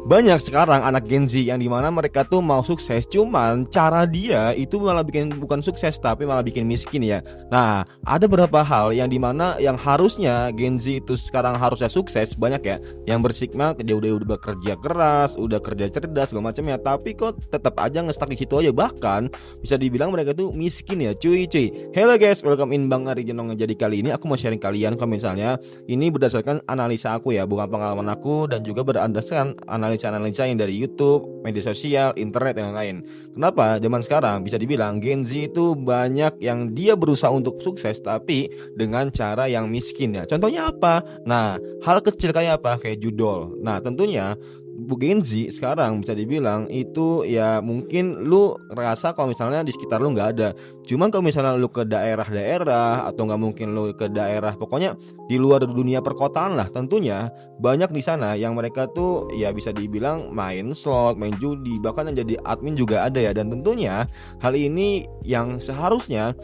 Banyak sekarang anak Gen Z yang dimana mereka tuh mau sukses, cuman cara dia itu malah bikin bukan sukses tapi malah bikin miskin ya. Nah, ada beberapa hal yang dimana yang harusnya Gen Z itu sekarang harusnya sukses banyak ya, yang bersigma dia udah bekerja keras, udah kerja cerdas segala macamnya, tapi kok tetap aja ngestak di situ aja, bahkan bisa dibilang mereka tuh miskin ya, cuy. Hello guys, welcome in Bang Ari Jenong. Jadi kali ini aku mau sharing kalian kalau misalnya ini berdasarkan analisa aku ya, bukan pengalaman aku, dan juga berdasarkan analisa yang dari YouTube, media sosial, internet dan lain-lain. Kenapa zaman sekarang bisa dibilang Gen Z itu banyak yang dia berusaha untuk sukses tapi dengan cara yang miskin ya. Contohnya apa? Nah, hal kecil kayak apa? Kayak judol. Nah, tentunya Gen Z sekarang bisa dibilang itu ya mungkin lu ngerasa kalau misalnya di sekitar lu nggak ada. Cuman kalau misalnya lu ke daerah-daerah atau nggak mungkin lu ke daerah, pokoknya di luar dunia perkotaan lah, tentunya banyak di sana yang mereka tuh ya bisa dibilang main slot, main judi, bahkan yang jadi admin juga ada ya. Dan tentunya hal ini yang seharusnya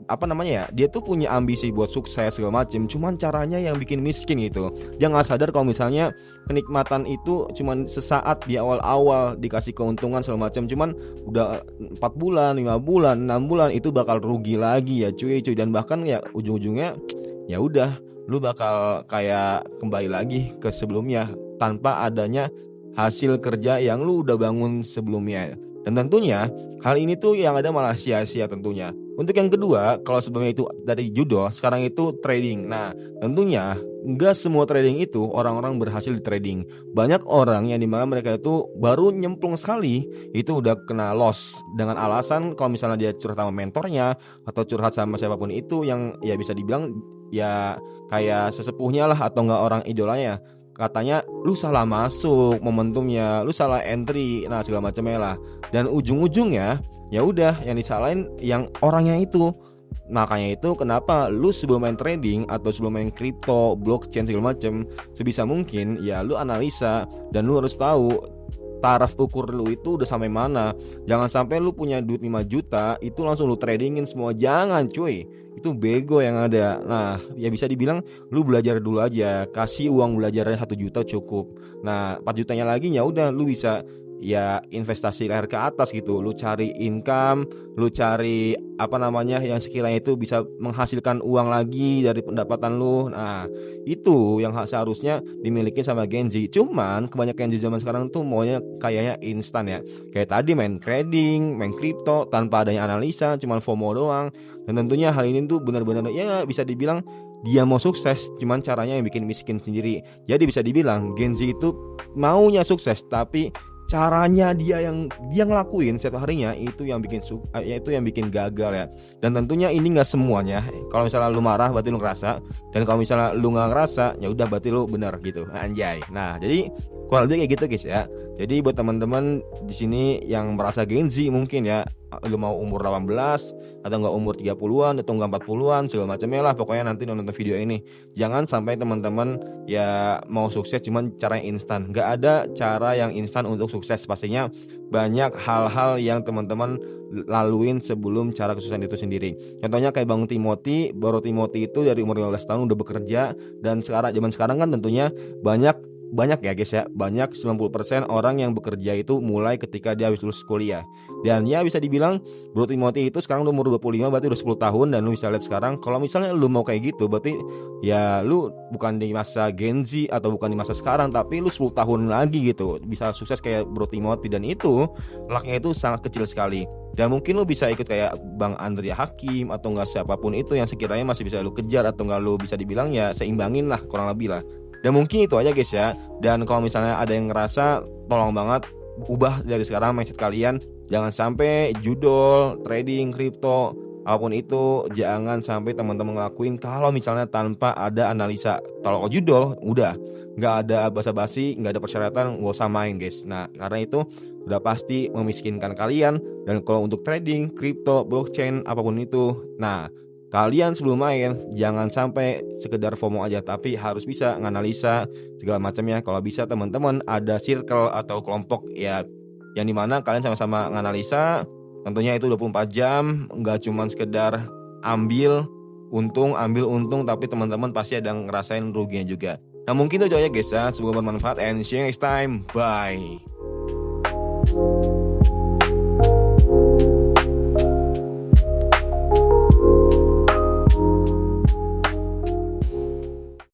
apa namanya ya, dia tuh punya ambisi buat sukses segala macem, cuman caranya yang bikin miskin gitu. Dia nggak sadar kalau misalnya kenikmatan itu cuman sesaat di awal-awal dikasih keuntungan segala macam, cuman udah 4 bulan 5 bulan 6 bulan itu bakal rugi lagi ya cuy. Dan bahkan ya ujung-ujungnya ya udah, lu bakal kayak kembali lagi ke sebelumnya tanpa adanya hasil kerja yang lu udah bangun sebelumnya. Dan tentunya hal ini tuh yang ada malah sia-sia tentunya. Untuk yang kedua, kalau sebelumnya itu dari judul, sekarang itu trading. Nah, tentunya nggak semua trading itu orang-orang berhasil di trading. Banyak orang yang dimana mereka itu baru nyemplung sekali itu udah kena loss dengan alasan kalau misalnya dia curhat sama mentornya atau curhat sama siapapun itu yang ya bisa dibilang ya kayak sesepuhnya lah atau enggak orang idolanya, katanya lu salah masuk momentumnya, lu salah entry, nah segala macamnya lah. Dan ujung-ujungnya ya udah yang disalahin yang orangnya itu. Makanya itu kenapa lu sebelum main trading atau sebelum main kripto, blockchain segala macam, sebisa mungkin ya lu analisa dan lu harus tahu taraf ukur lu itu udah sampai mana. Jangan sampai lu punya duit 5 juta itu langsung lu tradingin semua, jangan cuy. Itu bego yang ada. Nah, ya bisa dibilang lu belajar dulu aja, kasih uang belajarnya 1 juta cukup. Nah, 4 jutanya lagi ya udah lu bisa ya investasi leher ke atas gitu. Lu cari income, lu cari apa namanya yang sekiranya itu bisa menghasilkan uang lagi dari pendapatan lu. Nah, itu yang seharusnya dimiliki sama Gen Z. Cuman kebanyakan Gen Z zaman sekarang tuh maunya kayaknya instan ya. Kayak tadi main trading, main kripto tanpa adanya analisa, cuman FOMO doang. Dan tentunya hal ini tuh benar-benar ya bisa dibilang dia mau sukses, cuman caranya yang bikin miskin sendiri. Jadi bisa dibilang Gen Z itu maunya sukses, tapi caranya dia ngelakuin setiap harinya itu yang bikin itu yang bikin gagal ya. Dan tentunya ini nggak semuanya. Kalau misalnya lu marah berarti lu ngerasa, dan kalau misalnya lu nggak ngerasa ya udah berarti lu benar gitu, anjay. Nah jadi kurang lebih kayak gitu guys ya. Jadi buat teman-teman di sini yang merasa Gen Z mungkin ya, lu mau umur 18 atau enggak umur 30-an atau enggak 40-an segala macamnya lah, pokoknya nanti nonton video ini jangan sampai teman-teman ya mau sukses cuman cara yang instan. Enggak ada cara yang instan untuk sukses, pastinya banyak hal-hal yang teman-teman laluin sebelum cara kesuksesan itu sendiri. Contohnya kayak Bang Timothy, baru Timothy itu dari umur 15 tahun udah bekerja, dan zaman sekarang kan tentunya banyak ya guys ya, banyak 90% orang yang bekerja itu mulai ketika dia habis lulus kuliah. Dan ya bisa dibilang Bro Timothy itu sekarang umur 25, berarti udah 10 tahun. Dan lu bisa lihat sekarang kalau misalnya lu mau kayak gitu, berarti ya lu bukan di masa Gen Z atau bukan di masa sekarang, tapi lu 10 tahun lagi gitu bisa sukses kayak Bro Timothy. Dan itu lucknya itu sangat kecil sekali. Dan mungkin lu bisa ikut kayak Bang Andrea Hakim atau enggak siapapun itu yang sekiranya masih bisa lu kejar, atau enggak lu bisa dibilang ya seimbangin lah kurang lebih lah. Dan mungkin itu aja guys ya. Dan kalau misalnya ada yang ngerasa, tolong banget ubah dari sekarang mindset kalian. Jangan sampai judul, trading, kripto, apapun itu jangan sampai teman-teman ngelakuin kalau misalnya tanpa ada analisa. Kalau judul udah nggak ada basa-basi, nggak ada persyaratan, nggak usah main guys. Nah karena itu udah pasti memiskinkan kalian. Dan kalau untuk trading, kripto, blockchain, apapun itu, nah kalian sebelum main jangan sampai sekedar FOMO aja, tapi harus bisa nganalisa segala macamnya. Kalau bisa teman-teman ada circle atau kelompok ya yang dimana kalian sama-sama nganalisa, tentunya itu 24 jam, nggak cuma sekedar ambil untung, tapi teman-teman pasti ada ngerasain ruginya juga. Nah mungkin itu aja guys ya, semoga bermanfaat and see you next time, bye.